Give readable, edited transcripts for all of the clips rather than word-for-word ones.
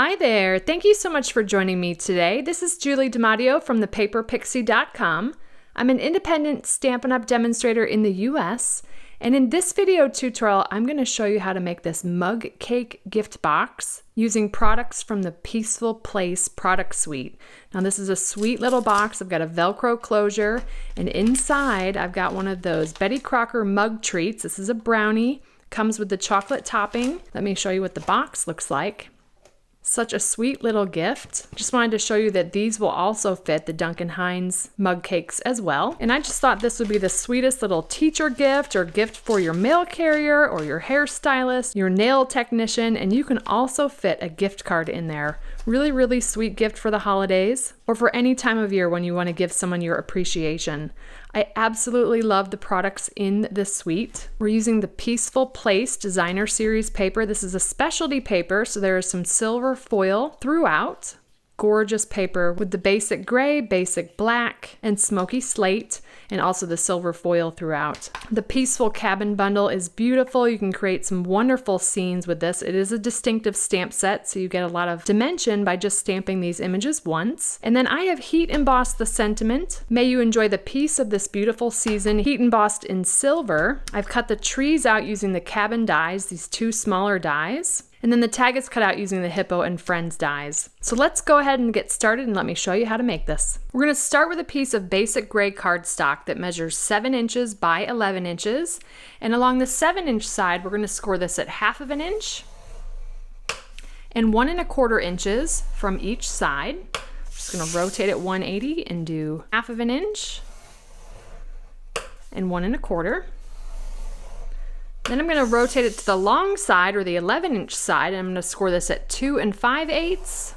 Hi there! Thank you so much for joining me today. This is Julie DiMatteo from thepaperpixie.com. I'm an independent Stampin' Up! Demonstrator in the US, and in this video tutorial, I'm going to show you how to make this mug cake gift box using products from the Peaceful Place product suite. Now this is a sweet little box. I've got a Velcro closure, and inside I've got one of those Betty Crocker mug treats. This is a brownie, comes with the chocolate topping. Let me show you what the box looks like. Such a sweet little gift. Just wanted to show you that these will also fit the Duncan Hines mug cakes as well. And I just thought this would be the sweetest little teacher gift or gift for your mail carrier or your hairstylist, your nail technician, and you can also fit a gift card in there. Really, really sweet gift for the holidays or for any time of year when you want to give someone your appreciation. I absolutely love the products in this suite. We're using the Peaceful Place Designer Series paper. This is a specialty paper, so there is some silver foil throughout. Gorgeous paper with the basic gray, basic black, and smoky slate, and also the silver foil throughout. The Peaceful Cabin Bundle is beautiful. You can create some wonderful scenes with this. It is a distinctive stamp set, so you get a lot of dimension by just stamping these images once. And then I have heat embossed the sentiment. May you enjoy the peace of this beautiful season, heat embossed in silver. I've cut the trees out using the cabin dies, these two smaller dies. And then the tag is cut out using the Hippo and Friends dies. So let's go ahead and get started and let me show you how to make this. We're going to start with a piece of basic gray cardstock that measures 7 inches by 11 inches. And along the 7-inch side, we're going to score this at 1/2 inch and 1 1/4 inches from each side. I'm just going to rotate it 180 and do 1/2 inch and 1 1/4. Then I'm going to rotate it to the long side, or the 11-inch side, and I'm going to score this at 2 5/8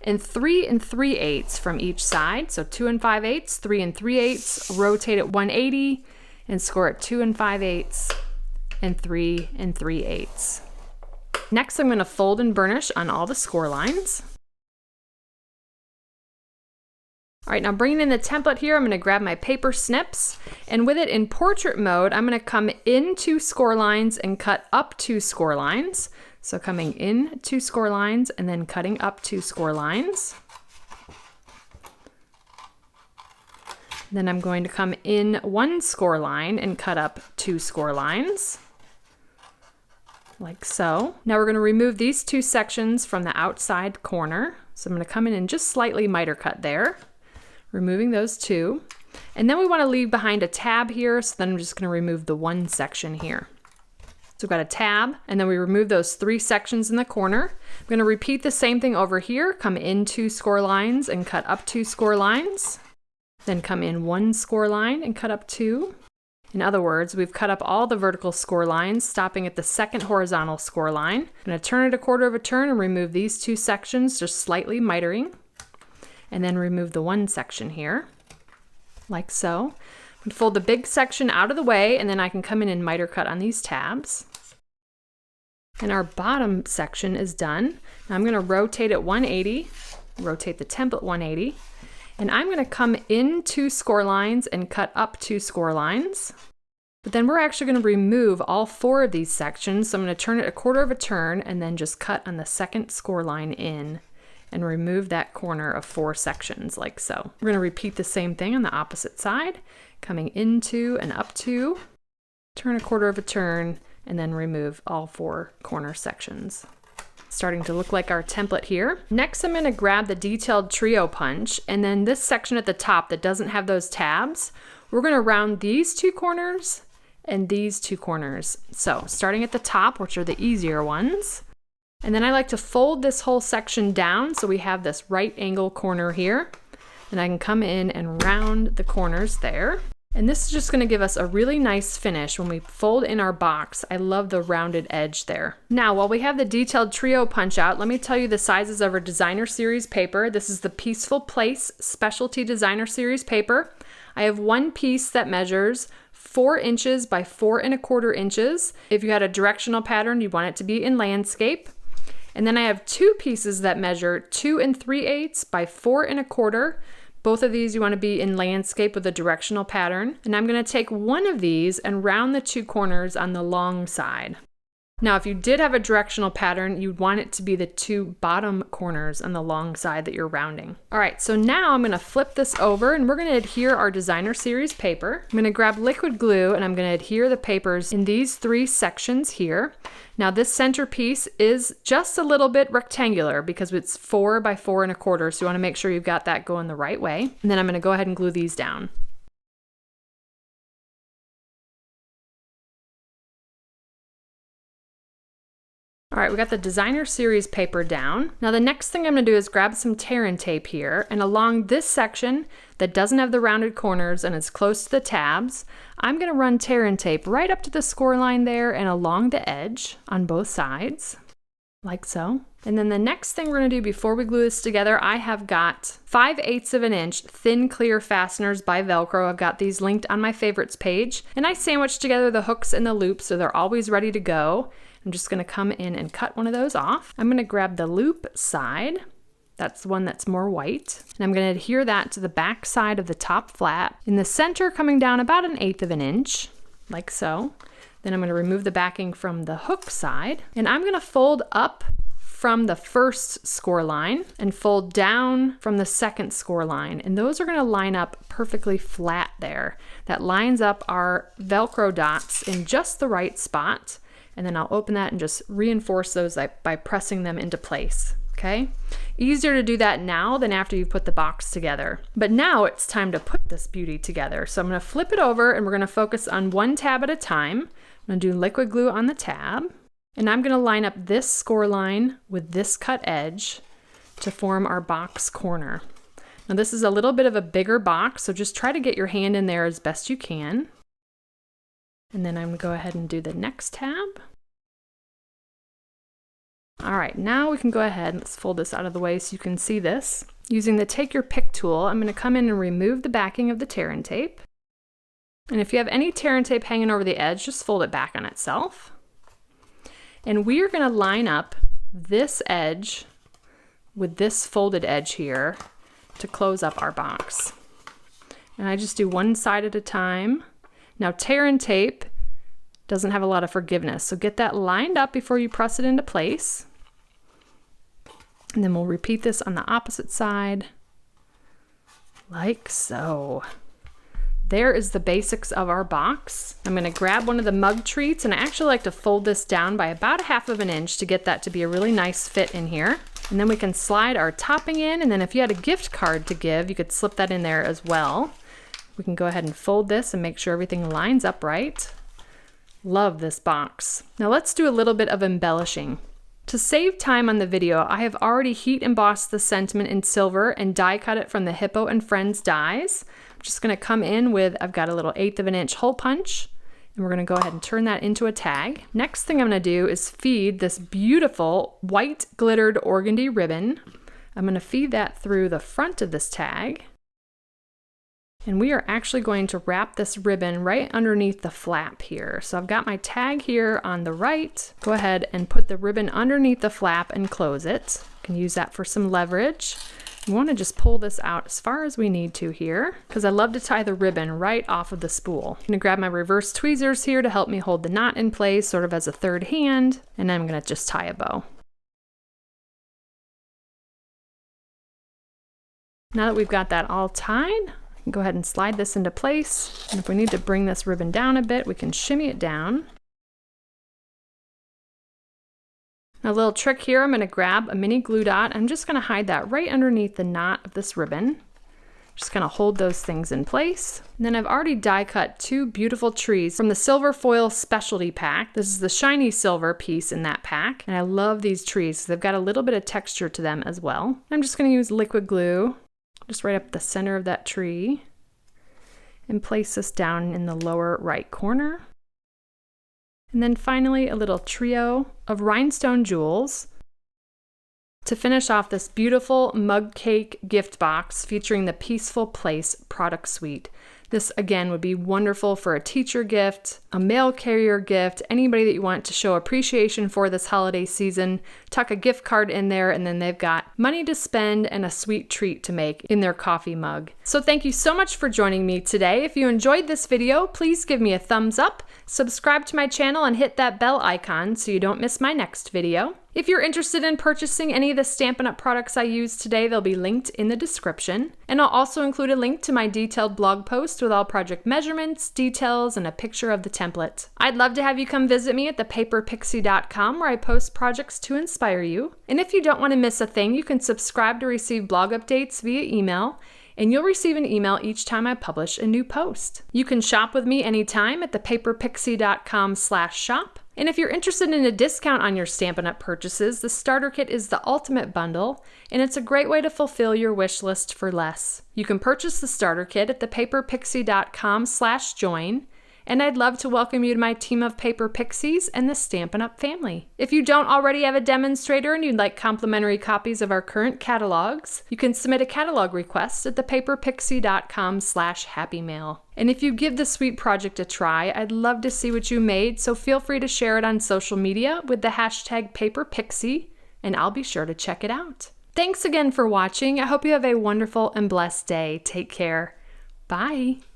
and 3 3/8 from each side. So 2 5/8, 3 3/8, rotate it 180 and score at 2 5/8 and 3 3/8. Next, I'm going to fold and burnish on all the score lines. All right, now bringing in the template here, I'm going to grab my paper snips, and with it in portrait mode, I'm going to come in 2 score lines and cut up 2 score lines. So coming in 2 score lines and then cutting up 2 score lines. Then I'm going to come in 1 score line and cut up 2 score lines, like so. Now we're going to remove these 2 sections from the outside corner. So I'm going to come in and just slightly miter cut there, removing those 2. And then we want to leave behind a tab here, so then I'm just going to remove the 1 section here. So we've got a tab, and then we remove those 3 sections in the corner. I'm going to repeat the same thing over here, come in 2 score lines and cut up 2 score lines, then come in 1 score line and cut up 2. In other words, we've cut up all the vertical score lines, stopping at the 2nd horizontal score line. I'm going to turn it 1/4 of a turn and remove these 2 sections, just slightly mitering. And then remove the 1 section here, like so. I'm going to fold the big section out of the way, and then I can come in and miter cut on these tabs. And our bottom section is done. Now I'm going to rotate it 180, rotate the template 180, and I'm going to come in 2 score lines and cut up 2 score lines. But then we're actually going to remove all 4 of these sections, so I'm going to turn it 1/4 of a turn and then just cut on the 2nd score line in, and remove that corner of 4 sections like so. We're going to repeat the same thing on the opposite side, coming into and up 2, turn 1/4 of a turn, and then remove all 4 corner sections. Starting to look like our template here. Next, I'm going to grab the detailed trio punch, and then this section at the top that doesn't have those tabs, we're going to round these 2 corners and these 2 corners. So starting at the top, which are the easier ones, and then I like to fold this whole section down so we have this right angle corner here. And I can come in and round the corners there. And this is just going to give us a really nice finish when we fold in our box. I love the rounded edge there. Now, while we have the detailed trio punch out, let me tell you the sizes of our Designer Series paper. This is the Peaceful Place Specialty Designer Series paper. I have 1 piece that measures 4 inches by 4 1/4 inches. If you had a directional pattern, you want it to be in landscape. And then I have 2 pieces that measure 2 3/8 by 4 1/4. Both of these you want to be in landscape with a directional pattern. And I'm going to take one of these and round the 2 corners on the long side. Now, if you did have a directional pattern, you'd want it to be the 2 bottom corners on the long side that you're rounding. All right, so now I'm gonna flip this over and we're gonna adhere our designer series paper. I'm gonna grab liquid glue and I'm gonna adhere the papers in these 3 sections here. Now this center piece is just a little bit rectangular because it's 4 by 4 1/4, so you wanna make sure you've got that going the right way. And then I'm gonna go ahead and glue these down. All right, we got the designer series paper down. Now the next thing I'm gonna do is grab some tear and tape here, and along this section that doesn't have the rounded corners and is close to the tabs, I'm gonna run tear and tape right up to the score line there and along the edge on both sides, like so. And then the next thing we're gonna do before we glue this together, I have got 5/8 of an inch thin clear fasteners by Velcro. I've got these linked on my favorites page, and I sandwich together the hooks and the loops so they're always ready to go. I'm just gonna come in and cut one of those off. I'm gonna grab the loop side. That's the one that's more white. And I'm gonna adhere that to the back side of the top flap. In the center, coming down about 1/8 of an inch, like so. Then I'm gonna remove the backing from the hook side. And I'm gonna fold up from the first score line and fold down from the second score line. And those are gonna line up perfectly flat there. That lines up our Velcro dots in just the right spot. And then I'll open that and just reinforce those by pressing them into place, okay? Easier to do that now than after you put the box together. But now it's time to put this beauty together. So I'm gonna flip it over and we're gonna focus on 1 tab at a time. I'm gonna do liquid glue on the tab, and I'm gonna line up this score line with this cut edge to form our box corner. Now this is a little bit of a bigger box, so just try to get your hand in there as best you can. And then I'm gonna go ahead and do the next tab. All right, now we can go ahead, let's fold this out of the way so you can see this. Using the Take Your Pick tool, I'm gonna come in and remove the backing of the tear and tape. And if you have any tear and tape hanging over the edge, just fold it back on itself. And we are gonna line up this edge with this folded edge here to close up our box. And I just do 1 side at a time. Now tear and tape doesn't have a lot of forgiveness, so get that lined up before you press it into place. And then we'll repeat this on the opposite side, like so. There is the basics of our box. I'm gonna grab one of the mug treats, and I actually like to fold this down by about 1/2 of an inch to get that to be a really nice fit in here. And then we can slide our topping in, and then if you had a gift card to give, you could slip that in there as well. We can go ahead and fold this and make sure everything lines up right. Love this box. Now let's do a little bit of embellishing. To save time on the video, I have already heat embossed the sentiment in silver and die cut it from the Hippo and Friends dies. I'm just gonna come in with, I've got a little 1/8 of an inch hole punch, and we're gonna go ahead and turn that into a tag. Next thing I'm gonna do is feed this beautiful white glittered organdy ribbon. I'm gonna feed that through the front of this tag. And we are actually going to wrap this ribbon right underneath the flap here. So I've got my tag here on the right. Go ahead and put the ribbon underneath the flap and close it. You can use that for some leverage. We want to just pull this out as far as we need to here, because I love to tie the ribbon right off of the spool. I'm gonna grab my reverse tweezers here to help me hold the knot in place, sort of as a third hand, and then I'm gonna just tie a bow. Now that we've got that all tied, go ahead and slide this into place. And if we need to bring this ribbon down a bit, we can shimmy it down. Now a little trick here, I'm gonna grab a mini glue dot. I'm just gonna hide that right underneath the knot of this ribbon. Just gonna hold those things in place. And then I've already die cut 2 beautiful trees from the Silver Foil Specialty Pack. This is the shiny silver piece in that pack. And I love these trees. They've got a little bit of texture to them as well. I'm just gonna use liquid glue just right up the center of that tree and place this down in the lower right corner. And then finally a little trio of rhinestone jewels to finish off this beautiful mug cake gift box featuring the Peaceful Place product suite. This again would be wonderful for a teacher gift, a mail carrier gift, anybody that you want to show appreciation for this holiday season. Tuck a gift card in there, and then they've got money to spend and a sweet treat to make in their coffee mug. So thank you so much for joining me today. If you enjoyed this video, please give me a thumbs up, subscribe to my channel, and hit that bell icon so you don't miss my next video. If you're interested in purchasing any of the Stampin' Up! Products I used today, they'll be linked in the description. And I'll also include a link to my detailed blog post with all project measurements, details, and a picture of the template. I'd love to have you come visit me at thepaperpixie.com, where I post projects to inspire you. And if you don't want to miss a thing, you can subscribe to receive blog updates via email, and you'll receive an email each time I publish a new post. You can shop with me anytime at thepaperpixie.com/shop. And if you're interested in a discount on your Stampin' Up! Purchases, the starter kit is the ultimate bundle, and it's a great way to fulfill your wish list for less. You can purchase the starter kit at thepaperpixie.com/join, and I'd love to welcome you to my team of Paper Pixies and the Stampin' Up! Family. If you don't already have a demonstrator and you'd like complimentary copies of our current catalogs, you can submit a catalog request at thepaperpixie.com/happymail. And if you give the sweet project a try, I'd love to see what you made, so feel free to share it on social media with the hashtag #PaperPixie, and I'll be sure to check it out. Thanks again for watching. I hope you have a wonderful and blessed day. Take care. Bye.